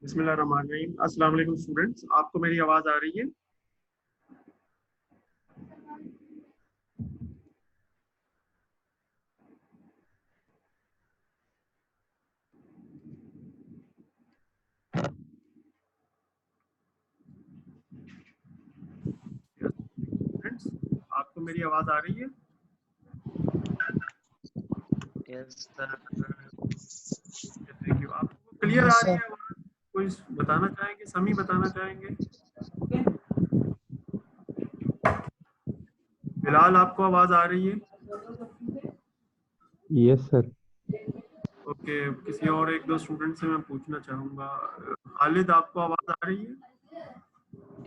बिस्मिल्लाहिर्रहमानिर्रहीम। अस्सलाम वालेकुम स्टूडेंट्स, आपको मेरी आवाज आ रही है? स्टूडेंट्स, आपको मेरी आवाज आ रही है? Yes sir. Thank you. आपको क्लियर आ रही है आवाज? कोई बताना चाहेंगे? समी बताना चाहेंगे? बिलाल, आपको आवाज आ रही है? Yes sir. ओके, किसी और एक दो स्टूडेंट से मैं पूछना चाहूंगा। खालिद, आपको आवाज आ रही है?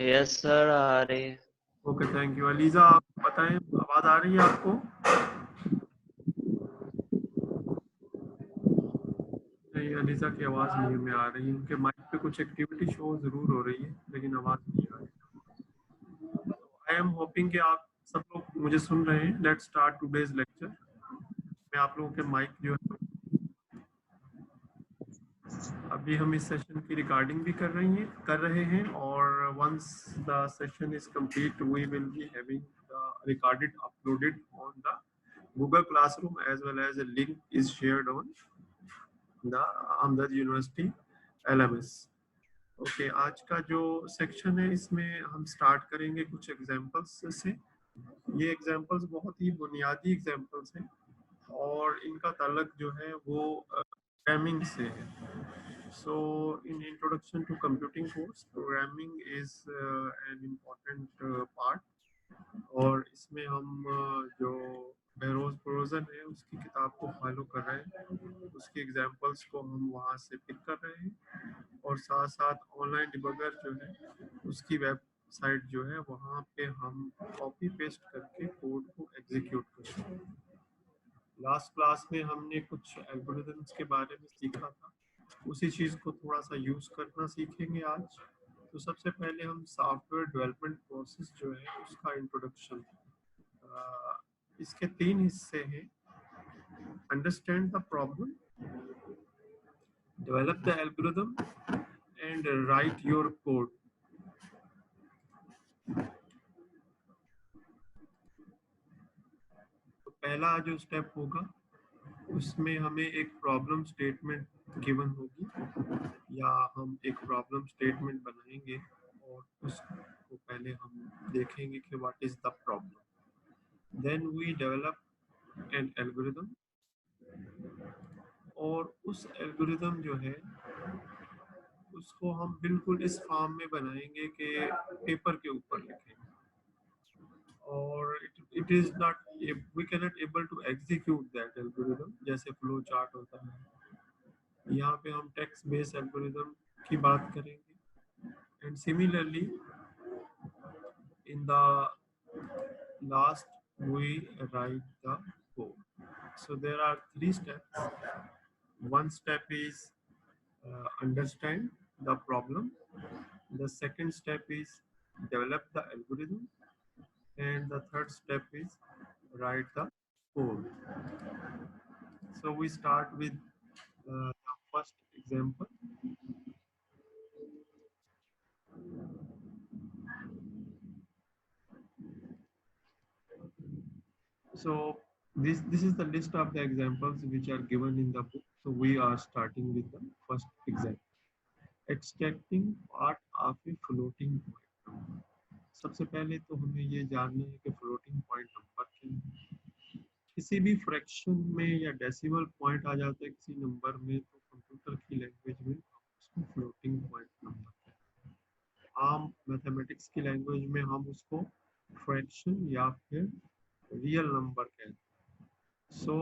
यस सर, आ रही है। Okay, thank you. अलीजा, आप बताएं, आवाज आ रही है आपको? नहीं, अलीजा की आवाज नहीं हमें आ रही है। उनके माइक पे कुछ एक्टिविटी शो जरूर हो रही है, लेकिन आवाज नहीं आ रही। आई एम होपिंग कि आप सब लोग मुझे सुन रहे हैं। Let's start today's lecture. मैं आप लोगों के माइक जो है, अभी हम इस सेशन की रिकॉर्डिंग भी कर रहे हैं और once the session is complete we will be having the recorded uploaded on the Google classroom as well as a link is shared on the Ahmedabad University LMS। ओके, आज का जो सेक्शन है इसमें हम स्टार्ट करेंगे कुछ एग्जांपल्स से। ये एग्जांपल्स बहुत ही बुनियादी एग्जांपल्स हैं और इनका ताल्लुक जो है वो प्रोग्रामिंग से है। So in introduction to computing course, programming is an important part। और इसमें हम जो बेरोज प्रोजन है उसकी किताब को फॉलो कर रहे हैं, उसके एग्जांपल्स को हम वहाँ से पिक कर रहे हैं और साथ साथ ऑनलाइन डिबगर जो है उसकी वेबसाइट जो है वहाँ पे हम कॉपी पेस्ट करके कोड को एग्जीक्यूट करते हैं। लास्ट क्लास में हमने कुछ एल्गोरिथम्स के बारे में सीखा था, उसी चीज़ को थोड़ा सा यूज़ करना सीखेंगे आज। तो सबसे पहले हम सॉफ्टवेयर डेवलपमेंट प्रोसेस जो है उसका इंट्रोडक्शन। इसके 3 हिस्से हैं: understand the problem, develop the algorithm and right your code. तो पहला जो स्टेप होगा उसमें हमें एक प्रॉब्लम स्टेटमेंट गिवन होगी या हम एक प्रॉब्लम स्टेटमेंट बनाएंगे और उसको पहले हम देखेंगे कि what is the problem. Then we develop an algorithm और उस एल्गोरिथम जो है उसको हम बिल्कुल इस फॉर्म में बनाएंगे कि पेपर के ऊपर लिखेंगे और it is not, we can not able to execute that algorithm जैसे फ्लो चार्ट होता है। यहाँ पे हम टेक्स्ट बेस्ड एल्गोरिथम की बात करेंगे and similarly in the last we write the code। So there are 3 steps. One step is understand the problem, the second step is develop the algorithm, and the third step is write the code। So we start with the first example। So this is the list of the examples which are given in the book। So we are starting with the first example, extracting part of a floating point। सबसे पहले तो हमें ये जानना है कि floating point number क्या है। किसी भी फ्रैक्शन में या डेसिमल पॉइंट आ जाता है किसी नंबर में तो कंप्यूटर की लैंग्वेज में उसको फ्लोटिंग पॉइंट नंबर कहते हैं। आम मैथमेटिक्स की लैंग्वेज में हम उसको फ्रैक्शन या फिर रियल नंबर कहते हैं। So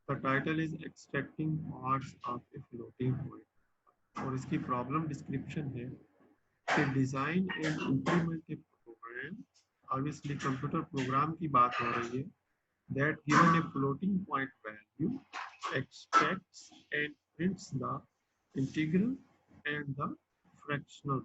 the title is extracting parts of a floating point और इसकी प्रॉब्लम डिस्क्रिप्शन है कि design and implement a program. Obviously computer program की बात हो रही है। That given a floating point value extracts and prints the integral and the fractional.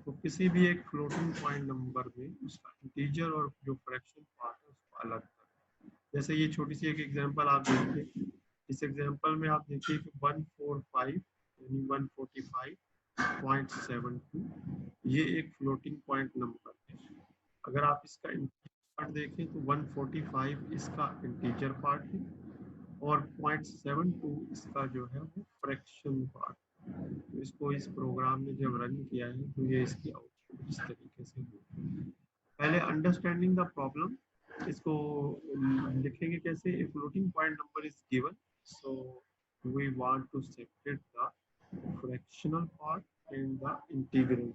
तो किसी भी एक फ्लोटिंग पॉइंट नंबर में उसका इंटीजर और जो फ्रैक्शन पार्ट है उसको अलग कर। जैसे ये छोटी सी एक एग्जांपल आप देखिए। इस एग्जांपल में आप देखिए कि 145 यानी 145 0.72, ये एक फ्लोटिंग पॉइंट नंबर है। अगर आप इसका पार्ट देखें तो 145 इसका इंटीजर पार्ट है और 0.72 इसका जो है वो फ्रैक्शन पार्ट। तो इसको इस प्रोग्राम में जब रन किया है तो ये इसकी आउटपुट इस तरीके से होगी। पहले अंडरस्टैंडिंग द प्रॉब्लम, इसको लिखेंगे कैसे। A floating point number is given, so we want to separate the fractional part and the integral.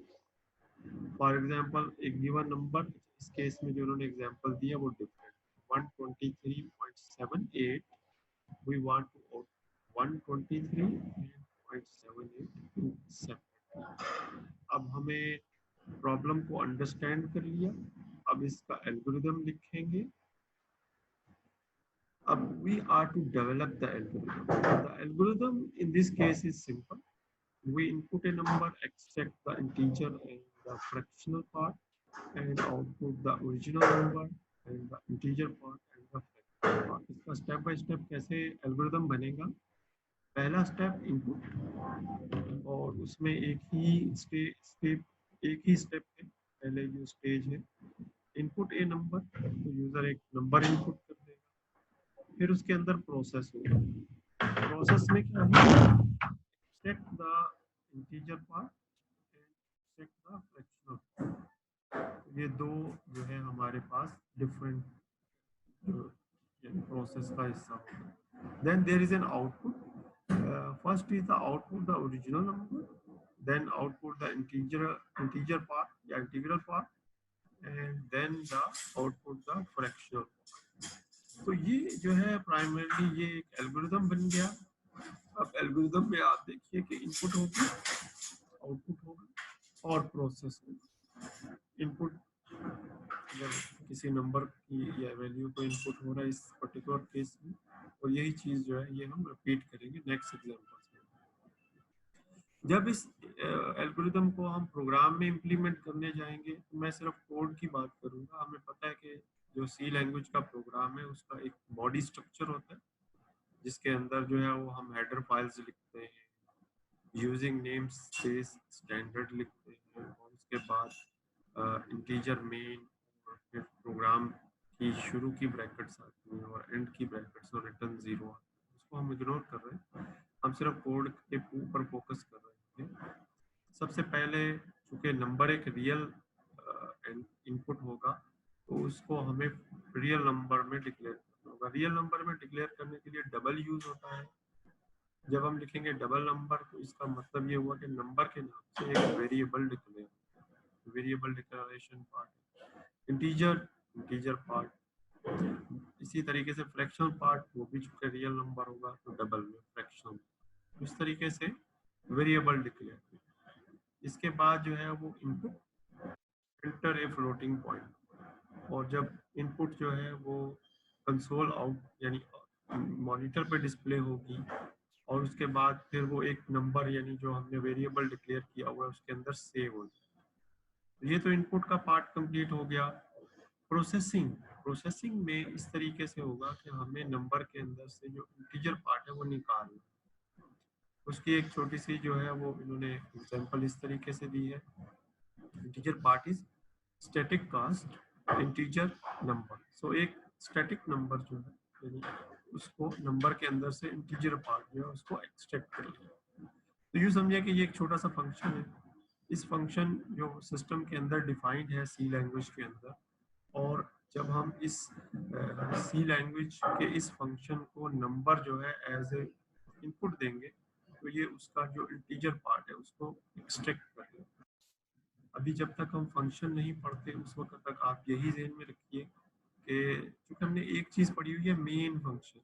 For example एक गिवन नंबर, इस केस में जो उन्होंने एग्जांपल दिया वो different 123.78, we want to 123.78 separate. अब हमें प्रॉब्लम को अंडरस्टैंड कर लिया, अब इसका एल्गोरिदम लिखेंगे। अब we are to develop the algorithm. The algorithm in this case is simple. We input a number, extract the integer and the fractional part, and output the original number and the integer part and the fractional part. इसका step by step कैसे algorithm बनेगा। पहला step input, और उसमें एक ही step है। पहले जो स्टेज है इनपुट ए नंबर, तो यूजर एक नंबर इनपुट कर देगा, फिर उसके अंदर प्रोसेस होगा। प्रोसेस में क्या है, check the integer part and check the fractional part। ये दो जो है हमारे पास डिफरेंट प्रोसेस का हिस्सा होगा। Then there is an output, first is the output the original number, then output the integer part या integral part, and then the output the fractional. तो ये जो है प्राइमरीली ये एक एल्गोरिथम बन गया। अब एल्गोरिथम में आप देखिए कि इनपुट होगी, आउटपुट होगा और प्रोसेस होगा। इनपुट जब किसी नंबर की या वैल्यू को इनपुट हो रहा है इस पर्टिकुलर केस में, और यही चीज जो है ये हम रिपीट करेंगे नेक्स्ट एग्जांपल्स में। जब इस एल्गोरिथम को हम प्रोग्राम में इम्प्लीमेंट करने जाएंगे तो मैं सिर्फ कोड की बात करूंगा। हमें पता है कि जो सी लैंग्वेज का प्रोग्राम है उसका एक बॉडी स्ट्रक्चर होता है, जिसके अंदर जो है वो हम हेडर फाइल्स लिखते हैं, यूजिंग नेम स्पेस स्टैंडर्ड लिखते हैं, और उसके बाद इंटीजर मेन, और फिर प्रोग्राम की शुरू की ब्रैकेट्स आती हैं और एंड की ब्रैकेट्स और रिटर्न 0 आती है। उसको हम इग्नोर कर रहे हैं, हम सिर्फ कोड के ऊपर फोकस कर रहे हैं। सबसे पहले चूंकि नंबर एक रियल इनपुट होगा तो उसको हमें रियल नंबर में डिक्लेयर करना होगा। रियल नंबर में डिक्लेयर करने के लिए डबल यूज होता है। जब हम लिखेंगे डबल नंबर तो इसका मतलब ये हुआ कि नंबर के नाम से एक variable declaration part, integer part. इसी तरीके से फ्रैक्शनल पार्ट, वो भी चूंकि रियल नंबर होगा तो डबल में फ्रैक्शनल। इस तरीके से वेरिएबल डिक्लेयर। इसके बाद जो है वो input enter a floating point, और जब इनपुट जो है वो कंसोल आउट यानी मॉनिटर पे डिस्प्ले होगी, और उसके बाद फिर वो एक नंबर यानी जो हमने वेरिएबल डिक्लेयर किया हुआ है उसके अंदर सेव हो जाए। ये तो इनपुट का पार्ट कंप्लीट हो गया। प्रोसेसिंग में इस तरीके से होगा कि हमें नंबर के अंदर से जो इंटीजर पार्ट है वो निकालना। उसकी एक छोटी सी जो है वो इन्होंने एग्जांपल इस तरीके से दी है। Integer part is static cast integer number. So एक स्टैटिक नंबर जो है यानी उसको नंबर के अंदर से इंटीजर पार्ट जो है उसको एक्सट्रैक्ट कर लिया। तो यूँ समझिए कि ये एक छोटा सा फंक्शन है। इस फंक्शन जो सिस्टम के अंदर डिफाइंड है सी लैंग्वेज के अंदर, और जब हम इस सी लैंग्वेज के इस फंक्शन को नंबर जो है एज ए इनपुट देंगे तो ये उसका जो इंटीजर पार्ट है उसको एक्सट्रैक्ट करेगा। अभी जब तक हम फंक्शन नहीं पढ़ते उस वक्त तक आप यही ध्यान में रखिए कि क्योंकि हमने एक चीज़ पढ़ी हुई है मेन फंक्शन,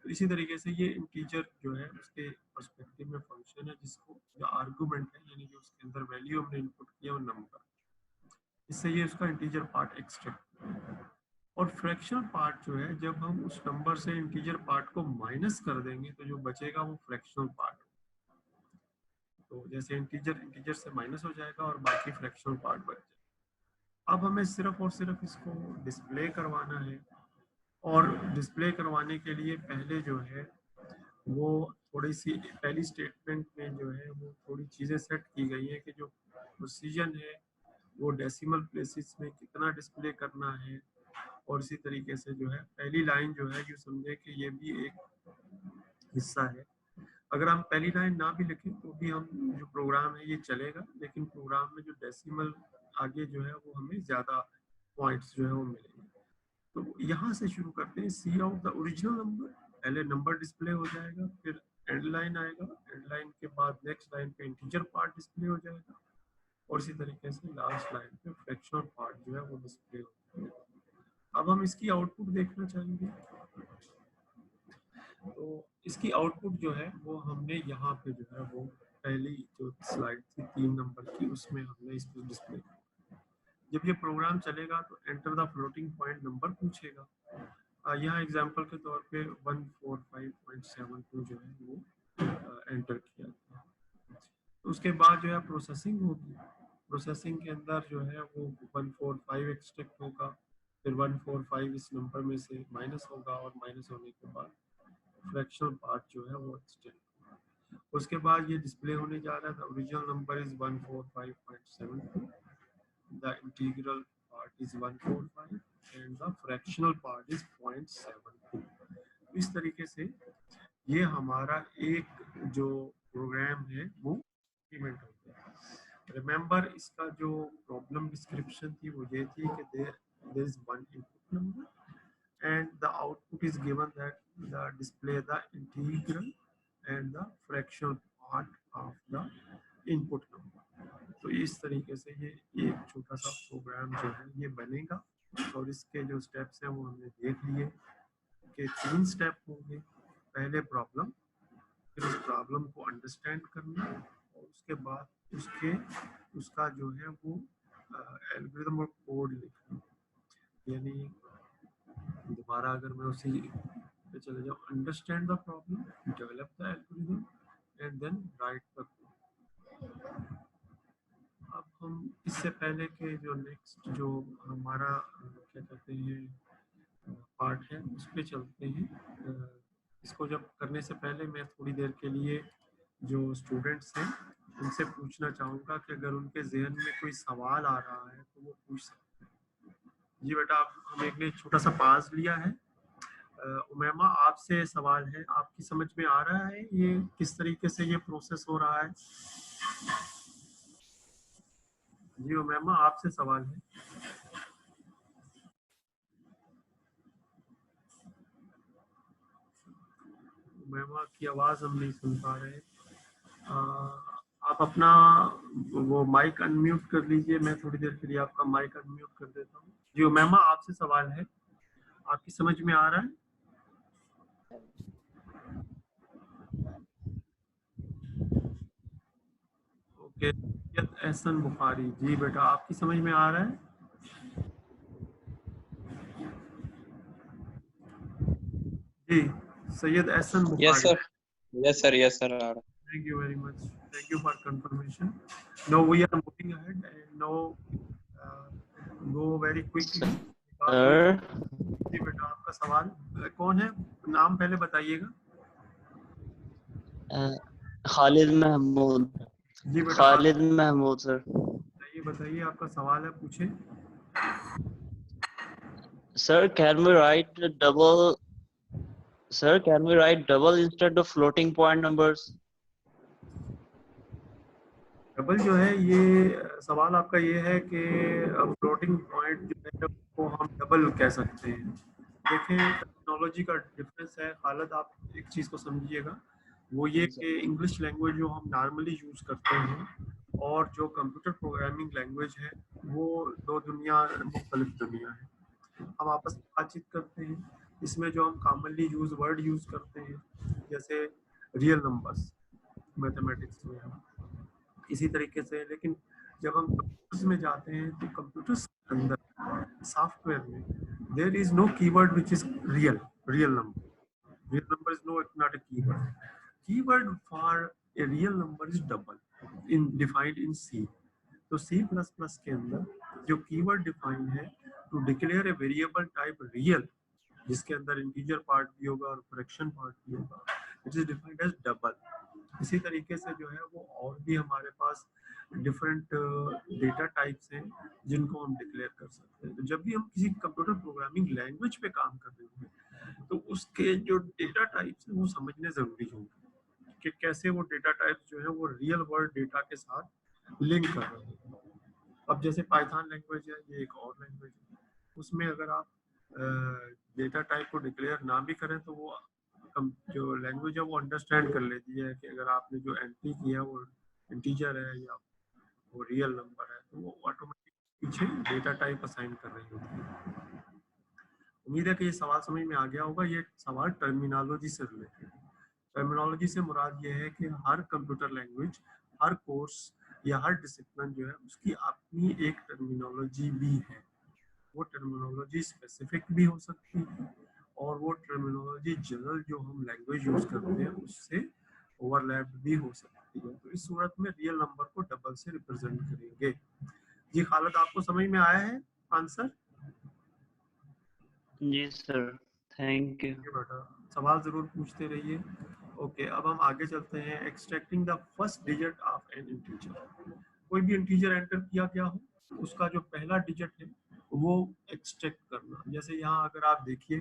तो इसी तरीके से ये इंटीजर जो है उसके पर्सपेक्टिव में फंक्शन है जिसको जो आर्गुमेंट है यानी कि उसके अंदर वैल्यू हमने इनपुट किया वो नंबर, इससे ये उसका इंटीजर पार्ट एक्सट्रैक्ट। और फ्रैक्शनल पार्ट जो है जब हम उस नंबर से इंटीजर पार्ट को माइनस कर देंगे तो जो बचेगा वो फ्रैक्शनल पार्ट। तो जैसे इंटीजर से माइनस हो जाएगा और बाकी फ्रैक्शनल पार्ट बच जाएगा। अब हमें सिर्फ और सिर्फ इसको डिस्प्ले करवाना है, और डिस्प्ले करवाने के लिए पहले जो है वो थोड़ी सी पहली स्टेटमेंट में जो है वो थोड़ी चीज़ें सेट की गई हैं कि जो प्रोसीजन है वो डेसिमल प्लेसेस में कितना डिस्प्ले करना है, और इसी तरीके से जो है पहली लाइन जो है, यूँ समझे कि ये भी एक हिस्सा है। अगर हम पहली लाइन ना भी लिखें तो भी हम जो प्रोग्राम है ये चलेगा, लेकिन प्रोग्राम में जो डेसिमल आगे जो है वो हमें ज़्यादा पॉइंट्स जो है वो मिलेंगे। तो यहाँ से शुरू करते हैं। सी आउट द ओरिजिनल नंबर, पहले नंबर डिस्प्ले हो जाएगा, फिर एंड लाइन आएगा, एंड लाइन के बाद नेक्स्ट लाइन पे इंटीजर पार्ट डिस्प्ले हो जाएगा, और इसी तरीके से लास्ट लाइन पे फ्रैक्शनल पार्ट जो है वो डिस्प्ले हो जाएगा। अब हम इसकी आउटपुट देखना चाहेंगे। तो इसकी आउटपुट जो है वो हमने यहाँ पे जो है वो पहली जो स्लाइड थी 3 नंबर की, उसमें हमने इसको डिस्प्ले किया। जब ये प्रोग्राम चलेगा तो enter the floating point number पूछेगा। यहाँ एग्जांपल के तौर पे 145.72 जो है वो एंटर किया था। तो उसके बाद जो है प्रोसेसिंग होगी। प्रोसेसिंग के अंदर जो है वो 145 एक्सट्रैक्ट होगा, फिर 145 इस नंबर में से माइनस होगा, और माइनस होने के बाद फ्रैक्शनल पार्ट जो है वो एक्सटेंड। उसके बाद ये डिस्प्ले होने जा रहा था। Original number is 145.72, the integral part is 145 and the fractional part is 0.72। इस तरीके से ये हमारा एक जो प्रोग्राम है वो इम्प्लीमेंट हो गया। रिमेंबर इसका जो प्रॉब्लम डिस्क्रिप्शन थी वो ये थी कि there is one input number and the output is given that the display the integral and the fractional part of the input number। तो इस तरीके से ये एक छोटा सा प्रोग्राम जो है ये बनेगा, और इसके जो स्टेप्स हैं वो हमने देख लिए कि 3 स्टेप होंगे। पहले प्रॉब्लम, फिर उस प्रॉब्लम को अंडरस्टैंड करना, और उसके बाद उसका जो है वो एल्गोरिथम और कोड लिखना। यानी दोबारा अगर मैं उसी पे चले जाऊँ, understand the problem, develop the algorithm and then write the code. अब हम इससे पहले के जो नेक्स्ट जो हमारा क्या कहते हैं पार्ट है उस पर चलते हैं। इसको जब करने से पहले मैं थोड़ी देर के लिए जो स्टूडेंट्स हैं उनसे पूछना चाहूँगा कि अगर उनके जहन में कोई सवाल आ रहा है तो वो पूछ सकते हैं। जी बेटा, हम एक ने छोटा सा पास लिया है। उमैमा, आपसे सवाल है, आपकी समझ में आ रहा है ये किस तरीके से ये प्रोसेस हो रहा है? जी उमैमा, आपसे सवाल है। उमैमा की आवाज़ हम नहीं सुन पा रहे। आप अपना वो माइक अनम्यूट कर लीजिए, मैं थोड़ी देर के लिए आपका माइक अनम्यूट कर देता हूँ। जी उमैमा, आपसे सवाल है, आपकी समझ में आ रहा है? ओके, एहसन बुखारी, जी बेटा आपकी समझ में आ रहा है? जी Syed Ehsan Bukhari. Yes sir. Thank you very much. Thank you for confirmation. Now we are moving ahead and now go very quickly. Sir ji बेटा, आपका सवाल कौन है? नाम पहले बताइएगा। खालिद महमूद। जी बेटा, खालिद महमूद सर। बताइए आपका सवाल है, पूछे। Sir, can we write double? Sir, can we write double instead of floating point numbers? Double जो है, ये सवाल आपका ये है कि फ्लोटिंग पॉइंट जो है वो हम डबल कह सकते हैं। देखें, टेक्नोलॉजी का डिफरेंस है। खालिद, आप एक चीज़ को समझिएगा, वो ये कि इंग्लिश लैंग्वेज जो हम नॉर्मली यूज़ करते हैं और जो कंप्यूटर प्रोग्रामिंग लैंग्वेज है वो दो दुनिया, मुख्तलिफ दुनिया है। हम आपस में बातचीत करते हैं, इसमें जो हम कॉमनली वर्ड यूज़ करते हैं जैसे रियल नंबर्स मैथमेटिक्स में हम इसी तरीके से। लेकिन जब हम कंप्यूटर्स में जाते हैं तो कंप्यूटर्स के अंदर सॉफ्टवेयर में there is no keyword which is real number is not a keyword for a real number is double in defined in C. तो C++ के अंदर जो कीवर्ड डिफाइन है to declare a variable type real, जिसके अंदर integer part भी होगा और फ्रैक्शन पार्ट भी होगा, it is defined as double. इसी तरीके से जो है वो और भी हमारे पास डिफरेंट डेटा टाइप्स हैं जिनको हम डिक्लेयर कर सकते हैं। तो जब भी हम किसी कंप्यूटर प्रोग्रामिंग लैंग्वेज पे काम कर रहे होंगे तो उसके जो डेटा टाइप्स हैं वो समझने जरूरी होंगे कि कैसे वो डेटा टाइप्स जो है वो रियल वर्ल्ड डेटा के साथ लिंक कर रहे हैं। अब जैसे पाइथन लैंग्वेज है, ये एक और लैंग्वेज है, उसमें अगर आप डेटा टाइप को डिक्लेयर ना भी करें तो वो जो लैंग्वेज है वो अंडरस्टैंड कर लेती है कि अगर आपने जो एंट्री किया वो इंटीजर है या वो रियल नंबर है, तो वो ऑटोमेटिक पीछे डेटा टाइप असाइन कर रही होती है। उम्मीद है कि ये सवाल समझ में आ गया होगा। ये सवाल टर्मिनोलॉजी से रिलेटेड। टर्मिनोलॉजी से मुराद ये है कि हर कंप्यूटर लैंग्वेज, हर कोर्स या हर डिसिप्लिन जो है उसकी अपनी एक टर्मिनोलॉजी भी है। वो टर्मिनोलॉजी स्पेसिफिक भी हो सकती है और वो टर्मिनोलॉजी जनरल जो हम लैंग्वेज यूज करते हैं उससे ओवरलैप भी हो सकती है। तो इस सूरत में रियल नंबर को डबल से रिप्रेजेंट करेंगे। जी खालिद, आपको समझ में आया है आंसर? जी सर, थैंक यू। बेटा सवाल जरूर पूछते रहिए। ओके, अब हम आगे चलते हैं। Extracting the first digit of N integer. कोई भी इंटीजर एंटर किया गया हो, उसका जो पहला डिजिट है वो एक्सट्रैक्ट करना। जैसे यहाँ अगर आप देखिए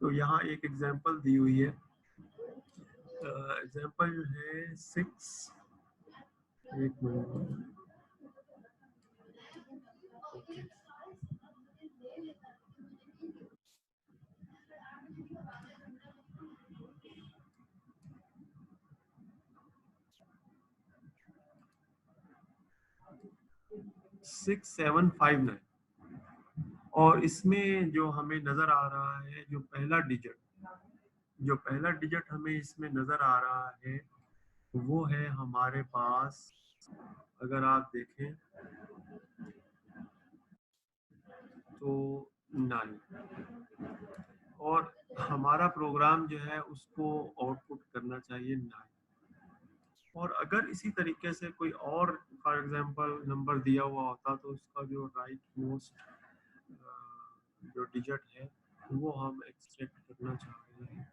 तो यहाँ एक एग्जांपल दी हुई है। एग्जांपल जो है 6, एक मिनट, ओके, 6759 और इसमें जो हमें नजर आ रहा है जो पहला डिजिट हमें इसमें नजर आ रहा है वो है हमारे पास, अगर आप देखें तो 9, और हमारा प्रोग्राम जो है उसको आउटपुट करना चाहिए 9। और अगर इसी तरीके से कोई और फॉर एग्जांपल नंबर दिया हुआ होता तो उसका जो राइट मोस्ट जो डिजिट है वो हम एक्सट्रैक्ट करना चाह रहे हैं।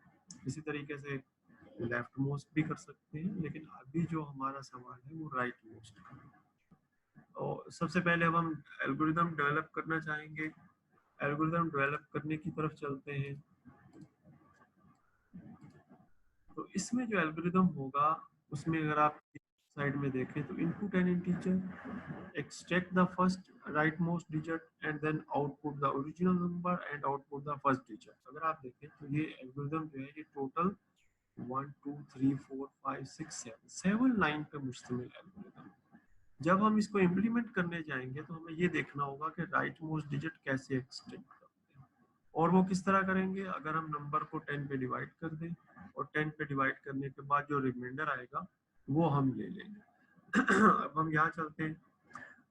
इसी तरीके से लेफ्ट मोस्ट भी कर सकते हैं, लेकिन अभी जो हमारा सवाल है वो राइट मोस्ट का है। और सबसे पहले हम एल्गोरिदम डेवलप करना चाहेंगे। एल्गोरिदम डेवलप करने की तरफ चलते हैं। तो इसमें जो एल्गोरिदम होगा उसमें अगर आप साइड में देखें तो input an integer, extract the first rightmost digit and then output the original number and output the first digit. अगर आप देखें तो ये एल्गोरिदम जो है ये टोटल 1 2 3 4 5 6 7 लाइन पे मुश्तमिल एल्गोरिदम। जब हम इसको इम्प्लीमेंट करने जाएंगे तो हमें ये देखना होगा कि राइट मोस्ट डिजिट कैसे एक्सट्रैक्ट करते हैं और वो किस तरह करेंगे। अगर हम नंबर को 10 पे डिवाइड कर दें और 10 पे डिवाइड करने के बाद जो रिमाइंडर आएगा वो हम ले लेंगे। अब हम यहाँ चलते हैं।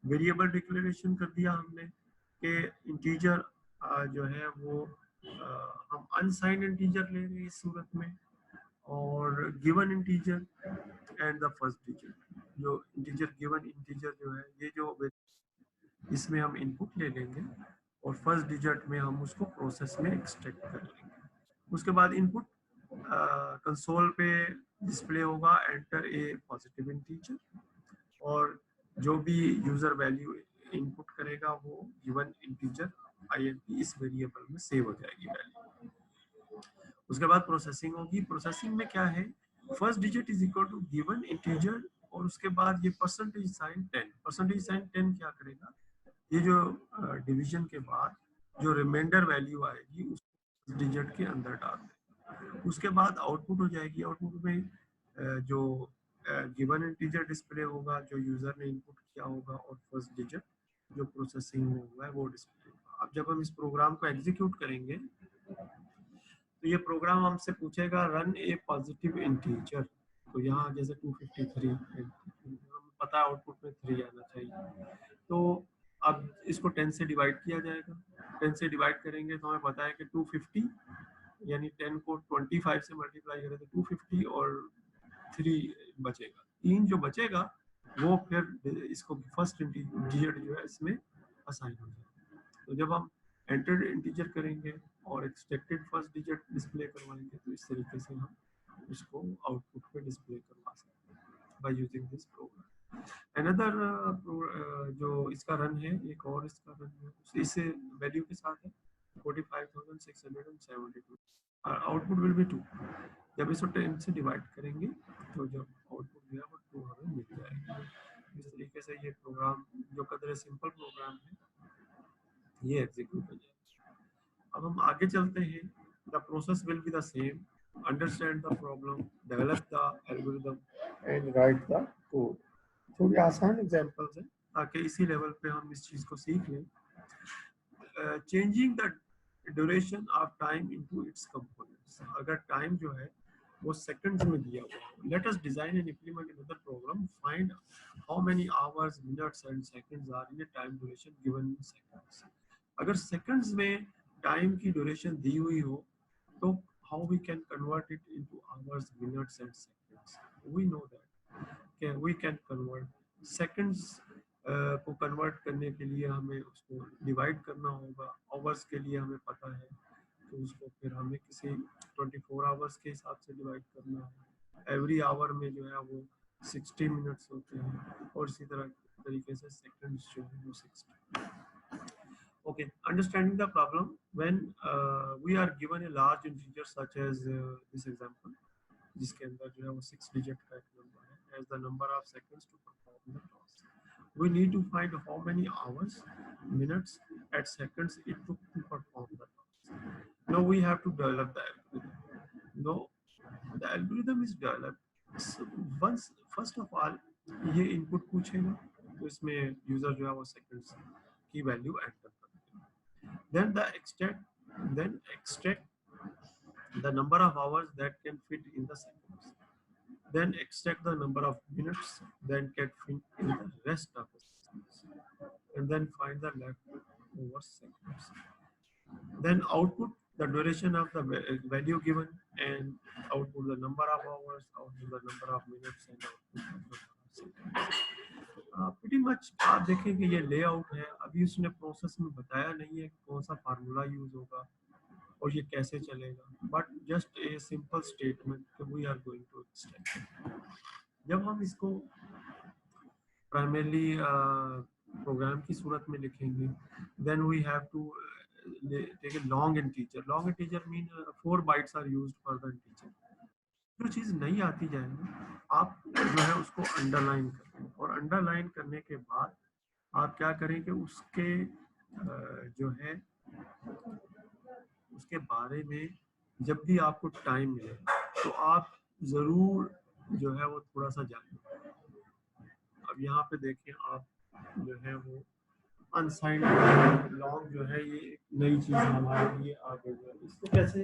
वेरिएबल डिक्लेरेशन कर दिया हमने कि इंटीजर जो है वो हम अनसाइंड इंटीजर ले रहे हैं इस सूरत में, और given integer and the first digit. जो इंटीजर गिवन इंटीजर जो है ये जो इसमें हम इनपुट ले लेंगे और फर्स्ट डिजिट में हम उसको प्रोसेस में एक्सट्रैक्ट कर लेंगे। उसके बाद इनपुट कंसोल पे डिस्प्ले होगा एंटर ए पॉजिटिव इंटीजर, और जो भी यूजर वैल्यू इनपुट करेगा वो गिवन इंटीजर INT इस वेरिएबल में सेव हो जाएगी वैल्यू। उसके बाद प्रोसेसिंग होगी। प्रोसेसिंग में क्या है, first digit is equal to given integer और उसके बाद ये परसेंटेज साइन 10। परसेंटेज साइन 10 क्या करेगा, ये जो डिवीजन के बाद जो रिमाइंडर वैल्यू आएगी उस डिजिट के अंदर डाल दें। उसके बाद आउटपुट हो जाएगी। आउटपुट में जो गिवन इंटीजर डिस्प्ले होगा जो यूजर ने इनपुट किया होगा और फर्स्ट डिजिट जो प्रोसेसिंग में हुआ है वो डिस्प्ले होगा। अब जब हम इस प्रोग्राम को एग्जीक्यूट करेंगे तो ये प्रोग्राम हमसे पूछेगा रन ए पॉजिटिव इंटीजर। तो यहाँ जैसे 253 हमें पता है आउटपुट में 3 आना चाहिए। तो अब इसको 10 से डिवाइड किया जाएगा। 10 से डिवाइड करेंगे तो हमें पता है कि 250 यानी 10 को 25 से मल्टीप्लाई करें तो 250 और 3 बचेगा। 3 जो बचेगा वो फिर इसको फर्स्ट डिजिट जो है इसमें असाइन हो जाएगा। तो जब हम एंटर्ड इंटीजर करेंगे और एक्सपेक्टेड फर्स्ट डिजिट डिस्प्ले करवाएंगे तो इस तरीके से हम इसको आउटपुट पे डिस्प्ले करवा सकते हैं by using this program. Another जो इसका रन है, एक और इसका रन है, इस वैल्यू के साथ है 45,672 आउटपुट विल बी 2। जब इसको 10 से डिवाइड करेंगे तो जब आउटपुट दिया वो 2 हमें मिल जाएगा। इस तरीके से ये प्रोग्राम जो कदर सिंपल प्रोग्राम है ये एग्जीक्यूट हो जाएगा। अब हम आगे चलते हैं। The process will be the same, understand the problem, develop the algorithm and right the code. थोड़ी आसान एग्जांपल्स हैं ताकि इसी लेवल पे हम इस चीज को सीख लें। Changing the duration of time into its components. अगर टाइम जो है वो सेकंड्स में दिया हुआ है, let us design and implement another program, find how many hours, minutes and seconds are in a time duration given in seconds. अगर seconds में टाइम की ड्यूरेशन दी हुई हो तो how we can convert it into hours, minutes and seconds. We know that we can convert seconds को convert करने के लिए हमें उसको डिवाइड करना होगा। आवर्स के लिए हमें पता है तो उसको फिर हमें किसी 24 आवर्स के हिसाब से डिवाइड करना है। एवरी आवर में जो है वो 60 मिनट्स होते हैं और इसी तरह तरीके से सेकंड्स जो है वो 60। Okay, understanding the problem, when we are given a large integer such as this example, जिसके अंदर जो है वो 6 digit का एक नंबर है, as the number of seconds to perform the task. We need to find how many hours, minutes, and seconds it took to perform the task. Now we have to develop the algorithm. Now the algorithm is developed. So once, first of all, ये input पूछेगा, तो इसमें user जो है वो seconds की value enter करेगा. Then extract the number of hours that can fit in the seconds. Then extract the number of minutes that can fit in the rest of the seconds. And then find the leftover seconds. Then output the duration of the value given and output the number of hours, output the number of minutes and output the number of seconds. Pretty much आप देखें कि ये layout है। अभी उसने process में बताया नहीं है कि कौन सा फार्मूला यूज होगा और ये कैसे चलेगा, but just a simple statement कि we are going to extend. जब हम इसको प्राइमरली प्रोग्राम की सूरत में लिखेंगे, then we have to take a long integer. Long integer mean 4 bytes are used for the integer. जो चीज़ नहीं आती जाएगी आप जो है उसको अंडरलाइन करें, और अंडरलाइन करने के बाद आप क्या करें कि उसके जो है उसके बारे में जब भी आपको टाइम मिले तो आप ज़रूर जो है वो थोड़ा सा जानें। अब यहाँ पे देखें आप जो है वो अनसाइंड लॉन्ग जो है ये एक नई चीज़ हमारे लिए आ गई है। इसको कैसे,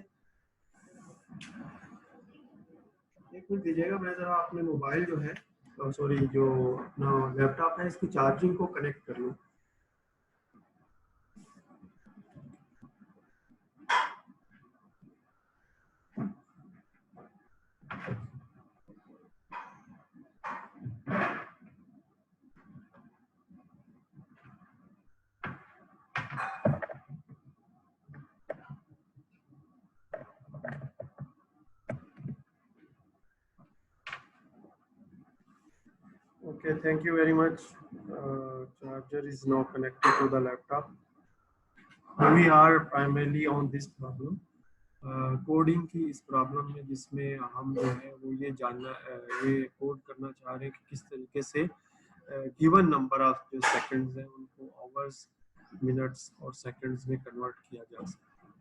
एक मिनट दीजिएगा, मैं ज़रा अपने मोबाइल जो है सॉरी जो अपना लैपटॉप है इसकी चार्जिंग को कनेक्ट कर लूँ। Okay, thank you very much. Charger is now connected to the laptop. We are primarily on this problem. Coding की इस प्रॉब्लम में जिसमें हम जो है वो ये जानना ये कोड करना चाह रहे हैं कि किस तरीके से गिवन नंबर ऑफ जो सेकंड्स हैं उनको आवर्स, मिनट्स और सेकंड्स में कन्वर्ट किया जा सकता है।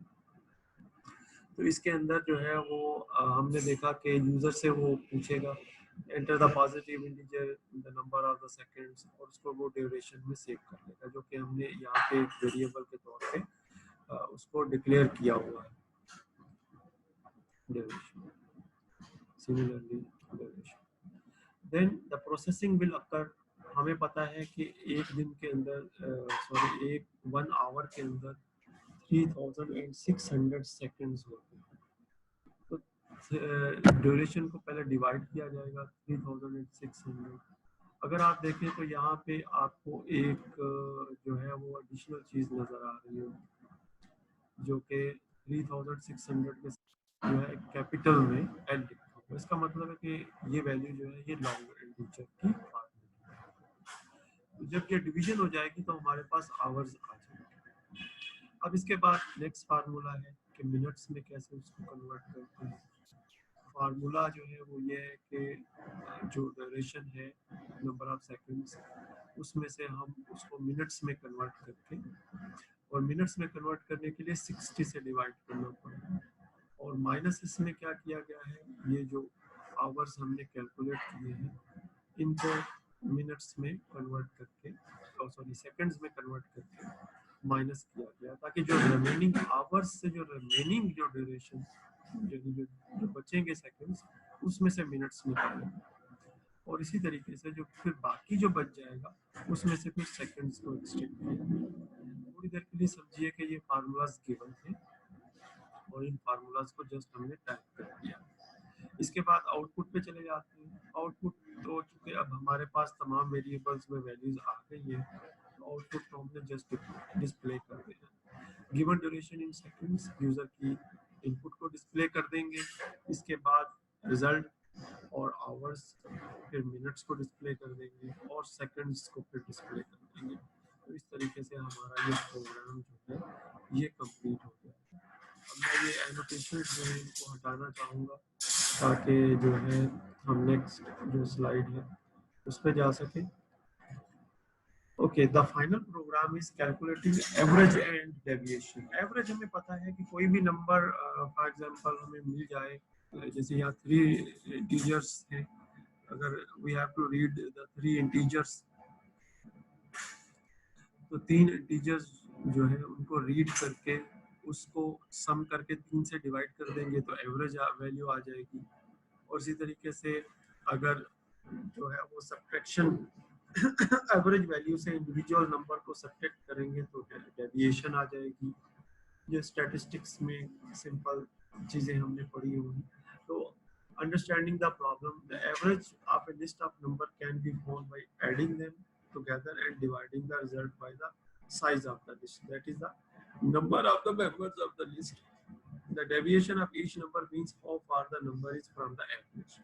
तो इसके अंदर जो है वो हमने देखा कि यूज़र से वो पूछेगा enter the positive integer the number of the seconds, और उसको वो ड्यूरेशन में सेव कर लेगा, जो कि हमने यहाँ पे एक वेरिएबल के तौर पे उसको डिक्लेयर किया हुआ है duration. Similarly, duration. Then the processing will occur. हमें पता है कि एक दिन के अंदर एक 1 आवर के अंदर 3600 सेकंड्स होते हैं। तो ड्यूरेशन को पहले डिवाइड किया जाएगा 3600। अगर आप देखें तो यहाँ पे आपको एक जो है वो एडिशनल चीज़ नज़र आ रही है जो कि 3600 के जो है कैपिटल में एल लिखा तो इसका मतलब है कि ये वैल्यू जो है ये लॉन्ग इंटीजर की फार्मूला है। तो जब ये डिवीजन हो जाएगी तो हमारे पास आवर्स आ जाएंगे। अब इसके बाद नेक्स्ट फार्मूला है कि मिनट्स में कैसे उसको कन्वर्ट करते हैं। फार्मूला जो है वो ये है कि जो ड्यूरेशन है नंबर ऑफ सेकंड्स उसमें से हम उसको मिनट्स में कन्वर्ट करके और मिनट्स में कन्वर्ट करने के लिए 60 से डिवाइड करना पड़ेगा और माइनस इसमें क्या किया गया है ये जो आवर्स हमने कैलकुलेट किए हैं इनको मिनट्स में कन्वर्ट करके सॉरी सेकंड्स में कन्वर्ट करके माइनस किया गया ताकि जो रिमेनिंग आवर्स से जो रिमेनिंग जो ड्यूरेशन जो बचेंगे सेकंड्स उसमें से मिनट्स निकालें और इसी तरीके से जो फिर बाकी जो बच जाएगा उसमें से फिर सेकंड्स को एक्सटेंड किया। थोड़ी देर के लिए समझिए कि ये फार्मूलाज गिवन थे और इन फार्मूलाज को जस्ट हमने टाइप कर दिया। इसके बाद आउटपुट पे चले जाते हैं। आउटपुट तो चूंकि अब हमारे पास तमाम वेरिएबल्स में वैल्यूज आ गई है तो आउटपुट को हमने जस्ट डिस्प्ले कर दिया। गिवन ड्यूरेशन इन सेकंड्स यूजर की इनपुट को डिस्प्ले कर देंगे। इसके बाद रिजल्ट और आवर्स फिर मिनट्स को डिस्प्ले कर देंगे और सेकंड्स को फिर डिस्प्ले कर देंगे। तो इस तरीके से हमारा ये प्रोग्राम जो है ये कंप्लीट हो गया। अब मैं ये एनोटेशन जो है इनको हटाना चाहूँगा ताकि जो है हम नेक्स्ट जो स्लाइड है उस पर जा सके। Okay, the final program is calculating average and deviation. Average हमें पता है कि कोई भी नंबर फॉर एग्जांपल हमें मिल जाए जैसे यहाँ 3 इंटीजर्स हैं, अगर we have to read the 3 integers तो 3 इंटीजर्स जो है उनको रीड करके उसको सम करके 3 से डिवाइड कर देंगे तो एवरेज वैल्यू आ जाएगी। और इसी तरीके से अगर जो है वो सब्ट्रैक्शन एवरेज वैल्यू से इंडिविजुअल नंबर को सब्ट्रैक्ट करेंगे तो डेविएशन आ जाएगी। ये स्टैटिस्टिक्स में सिंपल चीज़ें हमने पढ़ी होंगी। तो understanding the problem, the average of A list of number can be found by adding them together and dividing the result by the size of the list, that is the number of the members of the list. The deviation of each number means how far the number is from the average,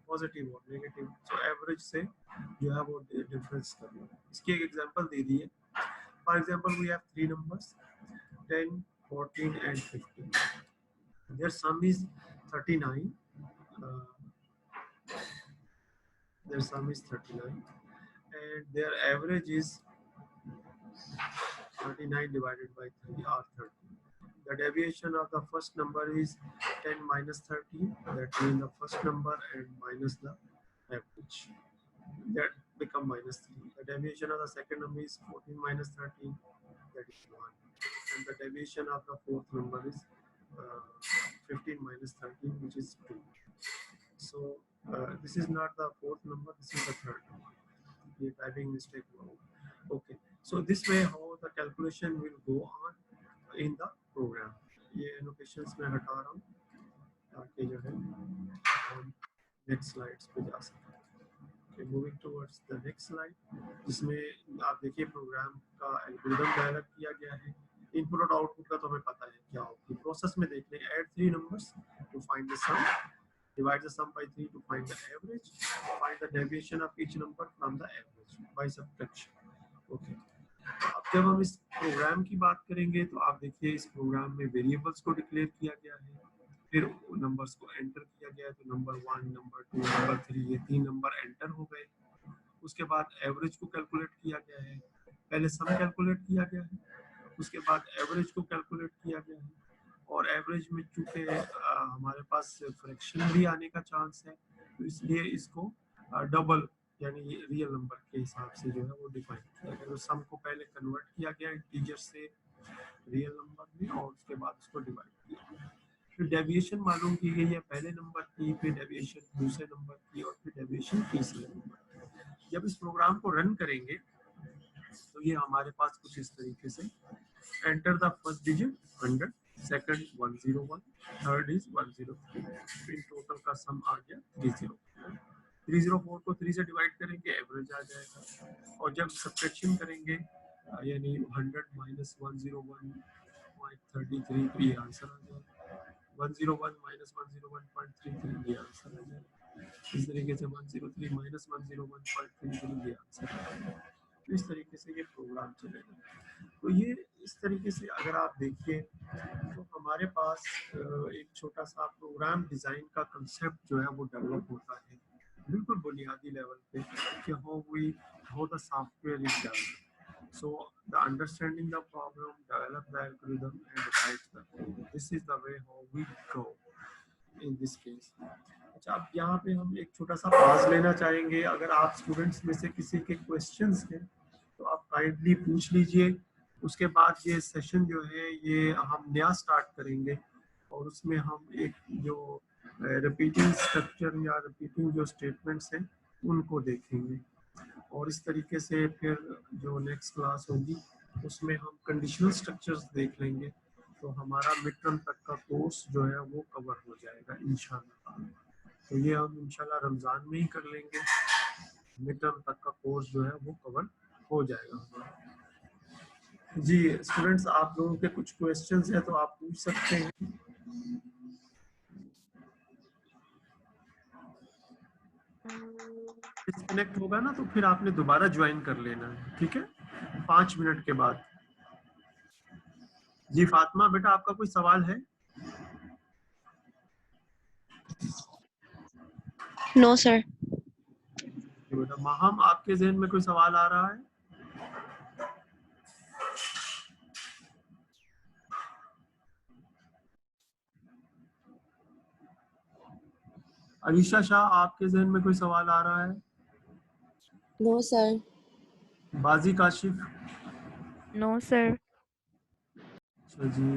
positive or negative. So average से जो है वो difference करना है। इसकी एक example दे दी है। For example, we have 3 numbers 10, 14 and 15. Their sum is 39. Their sum is 39 and their average is 39 divided by 3 or 30. The deviation of the first number is 10 minus 13, that means the first number and minus the average, that become minus 3. The deviation of the second number is 14 minus 13, that is 1. And the deviation of the fourth number is 15 minus 13, which is 2. So this is not the fourth number, this is the third number. ये typing mistake हुआ। Okay, so this way how the calculation will go on in the program. ये annotations मैं हटा रहा हूँ ताकि जो है हम next slides पे जा सकें। Okay, moving towards the next slide, जिसमें आप देखिए प्रोग्राम का एल्गोरिथम डेवलप किया गया है। इनपुट और आउटपुट का तो हमें पता है क्या होगी। प्रोसेस में देख लें, add 3 numbers to find the sum, divide the sum by 3 to find the average, find the deviation of each number from the average by subtraction. Okay. अब जब हम इस प्रोग्राम की बात करेंगे तो आप देखिए इस प्रोग्राम में वेरिएबल्स को डिक्लेयर किया गया है, फिर नंबर्स को एंटर किया गया है, तो नंबर 1, नंबर 2, नंबर 3 ये 3 नंबर एंटर हो गए। उसके बाद एवरेज को कैलकुलेट किया गया है, पहले सम कैलकुलेट किया गया है, उसके बाद एवरेज को कैलकुलेट किया गया है और एवरेज में चूंकि हमारे पास फ्रैक्शन भी आने का चांस है तो इसलिए इसको डबल यानी रियल नंबर के हिसाब से जो है वो डिफाइन किया गया। तो सम को पहले कन्वर्ट किया गया इंटीजर से रियल नंबर में और उसके बाद उसको डिवाइड किया। फिर डेविएशन मालूम की गई है पहले नंबर की, फिर डेविएशन दूसरे नंबर की और फिर डेविएशन तीसरे नंबर की। जब इस प्रोग्राम को रन करेंगे तो ये हमारे पास कुछ इस तरीके से enter the first digit 100, second 101, third is 103, फिर टोटल का सम आ गया 304। 304 को 3 से डिवाइड करेंगे एवरेज आ जाएगा और जब सब्ट्रैक्शन करेंगे यानी 100 माइनस 101 33 तो ये आंसर आ जाएगा। 101 माइनस 101.33 ये आंसर आ जाएगा। इस तरीके से 103 माइनस 101.33 ये आंसर आ जाएगा। तो इस तरीके से ये प्रोग्राम चलेगा। तो ये इस तरीके से अगर आप देखिए तो हमारे पास एक छोटा सा प्रोग्राम डिजाइन का कंसेप्ट जो है वो डेवलप होता है बिल्कुल बुनियादी लेवल पे कि how the software is developed. So the understanding the problem, develop the algorithm and write the code. This is the way how we go in this case. अच्छा, अब यहाँ पे हम एक छोटा सा पॉज लेना चाहेंगे। अगर आप स्टूडेंट्स में से किसी के क्वेश्चंस हैं तो आप काइंडली पूछ लीजिए। उसके बाद ये सेशन जो है ये हम नया स्टार्ट करेंगे और उसमें हम एक जो रिपीटिंग स्ट्रक्चर या रिपीटिंग जो स्टेटमेंट्स हैं उनको देखेंगे और इस तरीके से फिर जो नेक्स्ट क्लास होगी उसमें हम कंडीशनल स्ट्रक्चर्स देख लेंगे। तो हमारा मिड टर्म तक का कोर्स जो है वो कवर हो जाएगा इंशाल्लाह। तो ये हम इंशाल्लाह रमज़ान में ही कर लेंगे। मिड टर्म तक का कोर्स जो है वो कवर हो जाएगा हमारा। जी स्टूडेंट्स, आप लोगों के कुछ क्वेश्चंस हैं तो आप पूछ सकते हैं। डिस्कनेक्ट होगा ना तो फिर आपने दोबारा ज्वाइन कर लेना है, ठीक है, 5 मिनट के बाद। जी फातिमा बेटा, आपका कोई सवाल है? No sir. बेटा माहम, आपके जहन में कोई सवाल आ रहा है? अलीशा शाह, आपके जहन में कोई सवाल आ रहा है? No sir. बाजी काशिफ? No sir. अच्छा जी।